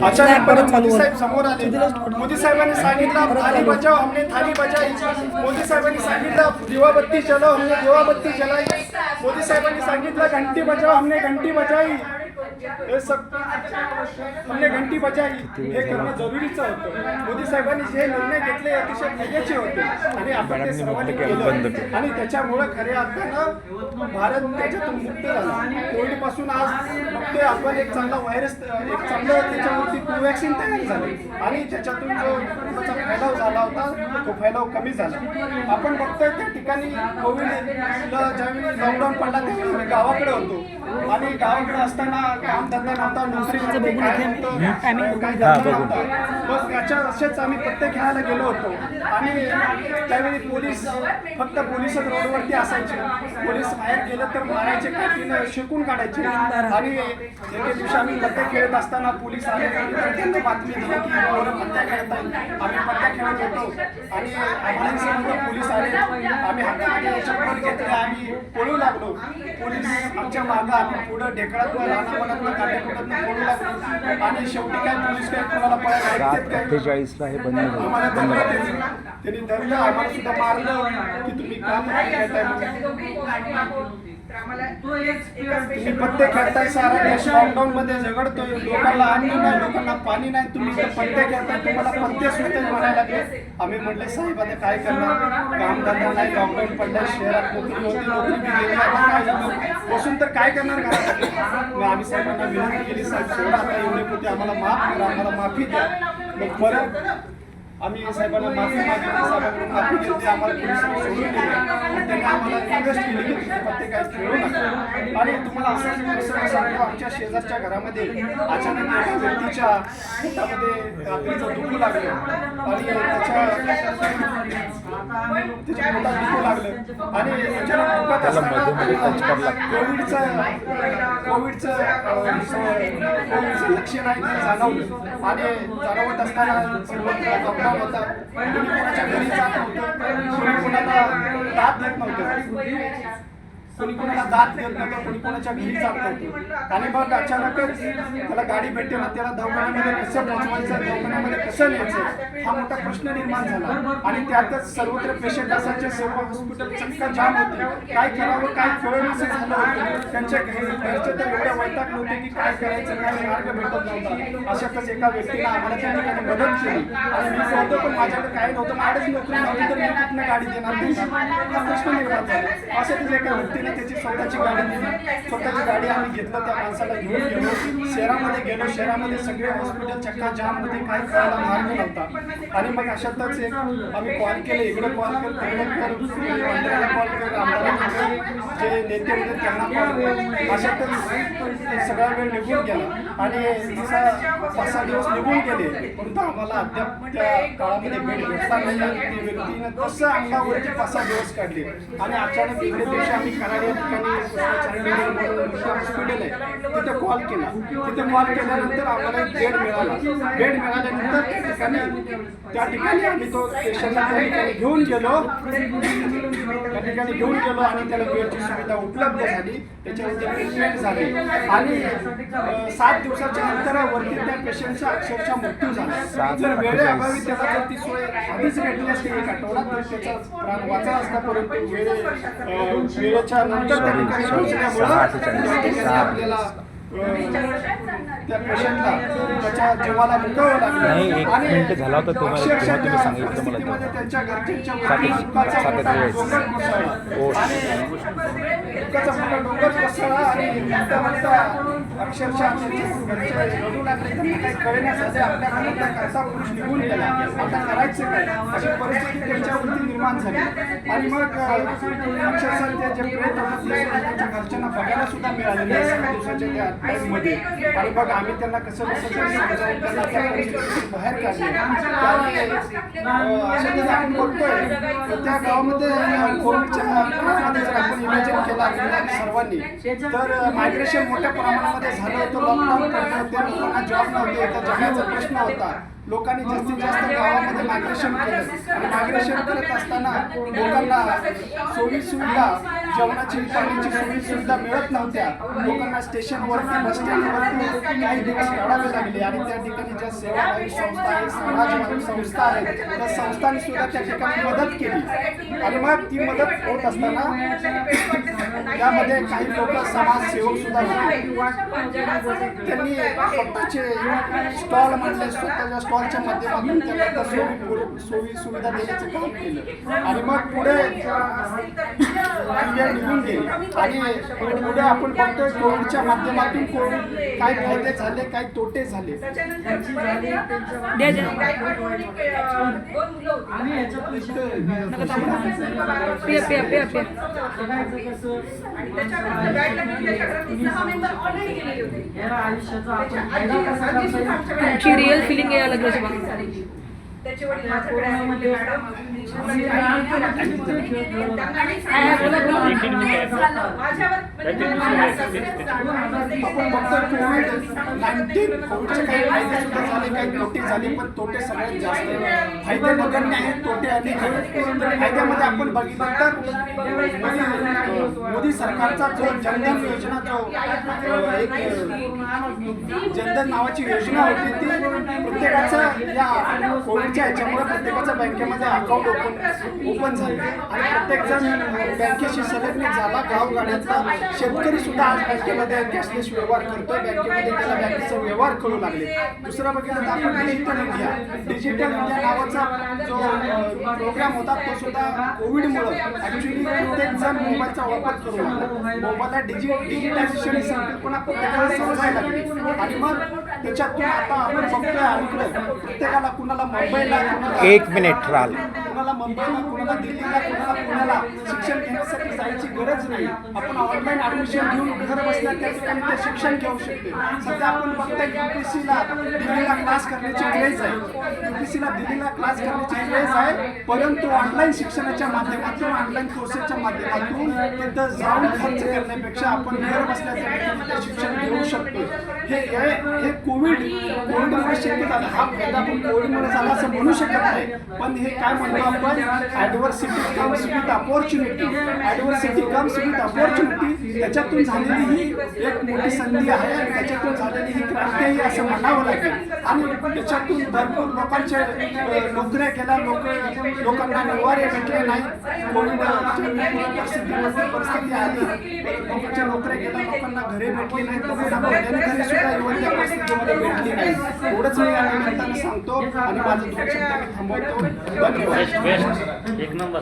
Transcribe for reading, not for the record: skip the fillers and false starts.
अचानक परत मोदी साहेब समोर आले. मोदी साहेबांनी सांगितलं थाली बचाओ, हमने थाली बचाई. मोदी साहेबांनी सांगितलं दिवाबत्ती जलाओ, हमने दिवाबत्ती जलाई. मोदी साहेबांनी सांगितलं घंटी बचाओ, हमने घंटी बचाई. हे सब हमने घंटी बचाई. हे करणं जरुरीचं होतं. मोदी साहेबांनी जे निर्णय घेतले अतिशय फायद्याचे होते आणि आपण ते सर्वांनी केलं आणि त्याच्यामुळे खऱ्या अर्थानं भारत त्याच्यातून मुक्त झाला. कोविड पासून आज बघतोय आपण एक चांगला व्हायरस, एक चांगलं त्याच्यावरती कोवॅक्सिन तयार झाली आणि त्याच्यातून जो त्याचा फैलाव झाला होता तो फैलाव कमी झाला. आपण बघतोय त्या ठिकाणी कोविडला ज्यावेळी लॉकडाऊन पडला त्यावेळी मी गावाकडे होतो आणि गावाकडे असताना कामधंदा नव्हता, नोकरी बस त्याच्या असेच आम्ही पत्ते खेळायला गेलो होतो आणि त्यावेळी पोलीस फक्त पोलीसच रोडवरती असायचे. पोलीस बाहेर गेलं तर मारायचे, काठीनं शेकून काढायचे आणि एके दिवशी आम्ही पत्ते खेळत असताना पोलीस आले आणि त्यांना बातमी दिली की पोरं पत्त्या खेळत आहेत. आम्ही पत्त्या खेळत होतो आणि आम्हाला समजलं पोलीस आले. आम्ही हातामध्ये चप्पल घेतले, आम्ही पळू लागलो. पोलीस आमच्या मागं, आम्ही पुढं ढेकळातनं लहानापणातनं काट्याकुटातनं पळू लागलो आणि शेवटी काय पोलीस काय कोणाला पळायला 48ला हे बंद झालं. आम्हाला त्यांनी धरलं, आम्हाला सुद्धा मारलं की तुम्ही काम खेळताय तुम्ही पत्ते खेळताय. सारा देश लॉकडाऊन मध्ये झगडतोय, लोकांना अन्न नाही, लोकांना पाणी नाही, तुम्ही पत्ते खेळताय, तुम्हाला पत्ते सुद्धा म्हणायला लागले. आम्ही म्हटले साहेब आता काय करणार, कामधंदा नाही, लॉकडाऊन पडलं, शहरात नोकरी होती, नोकरी गेली, आता काय झालं बसून तर काय करणार घरात. आम्ही साहेबांना विनंती केली साहेब सोडा आता एवढे पोते आम्हाला माफ करा, आम्हाला माफी द्या. मग परत आम्ही साहेबांना माफी मागितली, साहेबांकडून माफी घेतली, आम्हाला पोलिसांनी सोडून दिले आणि त्यांनी आम्हाला रिक्वेस्ट केली की तुम्ही पत्ते काय खेळू नका. आणि तुम्हाला असं प्रसंग सांगतो, आमच्या शेजारच्या घरामध्ये अचानक एका व्यक्तीच्या पोटामध्ये रात्रीचं दुखू लागलं आणि त्याच्या पोटात दुखू लागलं आणि अचानक दुखत असताना कोविडचं लक्षण आहे ते जाणवलं आणि जाणवत असताना सर्वत्र होता. कोणी कोणाच्या घरी जात नव्हतं, कोणी कोणाला दात देत नव्हतं, कोणी कोणाला दात देत नव्हतं, कोणी कोणाच्या घरी जात नव्हतं. आणि मग अचानकच त्याला गाडी भेटते ना, त्याला दवाखान्यामध्ये कसं पोहोचवायचं, दवाखान्यामध्ये कसं न्यायचं हा मोठा प्रश्न निर्माण झाला. आणि त्यातच सर्वत्र पेशंट असायचे, सर्व हॉस्पिटल चक्का जाम होते, काय करावं काय कळेनासं झालं होतं. त्यांच्या घरचे तर एवढ्या वैताग नव्हते की काय करायचं, काय मार्ग भेटत नव्हता. अशातच एका व्यक्तीला आम्हाला त्या ठिकाणी मदत केली आणि मी होतो पण माझ्याकडे काही नव्हतं, माझ्याच नोकरी नव्हती तर मी कुठनं गाडी देणार हा प्रश्न निर्माण झाला. अशातच एका व्यक्तीने त्याची स्वतःची गाडी दिली, स्वतःची गाडी आम्ही घेतलं, त्या माणसाला घेऊन गेलो, शहरामध्ये गेलो. शहरामध्ये सगळे हॉस्पिटल चक्का जाम होते, काही करायला मार्ग नव्हता. आणि मग अशातच एक आम्ही कॉल केले, इकडे कॉल केलं, तिकडे मंत्र्याला कॉल केलं, आमदारांना जे नेते होते त्यांना कॉल केलं. अशातच सगळा वेळ निघून गेला आणि 5-6 दिवस निघून गेले, परंतु आम्हाला अद्याप त्या काळामध्ये भेट भेटता नाही. त्या व्यक्तीनं कसं अंगावरती 5-6 दिवस काढले आणि अचानक इकडे दिवशी आम्ही कराड या ठिकाणी हॉस्पिटल आहे तिथे कॉल केला. तिथे कॉल केल्यानंतर आम्हाला बेड मिळाला. बेड मिळाल्यानंतर त्या ठिकाणी आम्ही तो पेशंटला त्या ठिकाणी घेऊन गेलो, त्या ठिकाणी घेऊन गेलो आणि त्याला बेडची सुविधा उपलब्ध झाली, त्याच्यावरती ट्रीटमेंट झाली आणि 7 दिवसाच्या अंतरावरती त्या पेशंटचा अक्षरशः मृत्यू झाला. जर वेळेअभावी त्याला जर ती सोय आधीच भेटली असते एक आठवडा तर त्याचा प्राण वाचला असता, परंतु वेळेच्या नंतर त्या ठिकाणी पोहोचल्यामुळं आपल्याला त्या पेशंटला त्याच्या जीवाला मुकावं लागलं आणि झाला होता अक्षरशः त्या परिस्थितीमध्ये त्यांच्या घरच्यांच्या दुःखाचा मोठा डोंगर कोसळला आणि दुःखाचा मोठा डोंगर कोसळला आणि म्हणता अक्षरशः घरचे रडू लागले. त्यांना काही कळण्यासाठी आपल्या घरातला कसा पुरुष निघून गेला, आता करायचं काय अशी परिस्थिती त्यांच्यावरती निर्माण झाली. आणि मग अक्षरशः ते जे प्रेत होतं त्यांच्या घरच्यांना बघायला सुद्धा मिळाले नाही 6 दिवसाच्या त्या टाईममध्ये. आणि मग आम्ही त्यांना कसं समजावून त्यांना त्या परिस्थितीतून बाहेर काढले. अशातच आपण बघतोय त्या गावामध्ये कोविडच्या काळामध्ये जर आपण इमॅजिन केला सर्वांनी तर मायग्रेशन मोठ्या प्रमाणामध्ये काय झालं होतं, लॉकडाऊन पडले होते, लोकांना जॉब नव्हते, तर जगाचा प्रश्न होता. लोकांनी जास्तीत जास्त गावामध्ये मायग्रेशन केलं आणि मायग्रेशन करत असताना लोकांना सोयी सुविधा, जेवणाची पाण्याची सोयी सुविधा मिळत नव्हत्या. लोकांना स्टेशनवरती, बस स्टँडवरती काही दिवस काढावे लागले आणि त्या ठिकाणी ज्या सेवाभावी संस्था आहेत, समाजभावी संस्था आहेत, त्या संस्थांनी सुद्धा त्या ठिकाणी मदत केली. आणि मग ती मदत होत असताना त्यामध्ये काही लोक समाजसेवक सुद्धा होते. त्यांनी स्वतःचे स्टॉल मांडले, स्वतःच्या स्टॉलच्या माध्यमातून त्यांना सोयी सुविधा देण्याचं काम केलं. आणि मग पुढे वेळ निघून गेली आणि पुढे आपण बघतोय कोविडच्या माध्यमातून कोविड काय फायदे झाले, काय तोटे झाले. तुमची रिअल फिलिंग यायला लागली बघा. त्याचे वडील माझ्याकडे आले म्हणले, मॅडम आपण बघतो कोविडचे काही फायदे सुद्धा झाले, काही तोटे झाले, पण तोटे सगळ्यात जास्त. फायदे नगण्य आहेत, तोटे अनेक आहेत. तर फायद्यामध्ये आपण बघितलं तर मोदी सरकारचा जो जनधन योजना, जो एक जनधन नावाची योजना होती, ती प्रत्येकाचं या कोविडच्या ह्याच्यामुळे प्रत्येकाचं बँकेमध्ये अकाउंट ओपन झालं आणि प्रत्येक जण बँकेशी संलग्नित झाला. गावगाड्यातला शेतकरी सुद्धा आज बँकेमध्ये कॅशलेस व्यवहार करतोय, बँकेमध्ये त्याला बँकेचा व्यवहार करू लागले. दुसरं बघितलं तर आपण डिजिटल इंडिया नावाचा जो प्रोग्राम होता, तो सुद्धा कोविडमुळे ऍक्च्युली प्रत्येक जण मोबाईलचा वापर करू लागला. मोबाईलला डिजिटायझेशन ही संकल्पना प्रत्येकाला समजायला लागली आणि मग त्याच्यातून आता आपण बघतोय अलीकडे प्रत्येकाला, कुणाला मुंबईला, एक मिनिट राल, कुणाला मुंबईला, कुणाला दिल्लीला, कुणाला पुण्याला शिक्षण घेण्यासाठी जायची गरज नाही. आपण ऑनलाईन ऍडमिशन घेऊन घर बसल्या त्या ठिकाणी ते शिक्षण घेऊ शकते. सध्या आपण बघतोय UPSCला दिल्लीला क्लास करण्याची क्रेज आहे, UPSCला दिल्लीला क्लास करण्याची क्रेज आहे, परंतु ऑनलाईन शिक्षणाच्या माध्यमातून, ऑनलाईन कोर्सेसच्या माध्यमातून तिथं जाऊन खर्च करण्यापेक्षा आपण घर बसल्या त्या ठिकाणी ते शिक्षण घेऊ शकतो. हे कोविडमुळे शक्य झालं. हा फायदा आपण कोविडमुळे झाला असं म्हणू शकत नाही, पण हे काय म्हणतो आपण, adversity comes with opportunity. Adversity comes with opportunity. त्याच्यातून झालेली ही एक मोठी संधी आहे आणि त्याच्यातून झालेली ही क्रांती आहे असं म्हणावं लागेल. आणि त्याच्यातून भरपूर लोकांच्या नोकऱ्या गेल्या, लोकांना निवारे भेटले नाही. परिस्थिती आली, लोकांच्या नोकऱ्या गेल्या, लोकांना घरे भेटली नाही, लोकांना घरी सुद्धा येऊन त्या परिस्थितीमध्ये भेटली नाही. एवढंच मी या निमित्तानं सांगतो आणि माझं 2 शब्द मी थांबवतो. धन्यवाद. एक नंबर.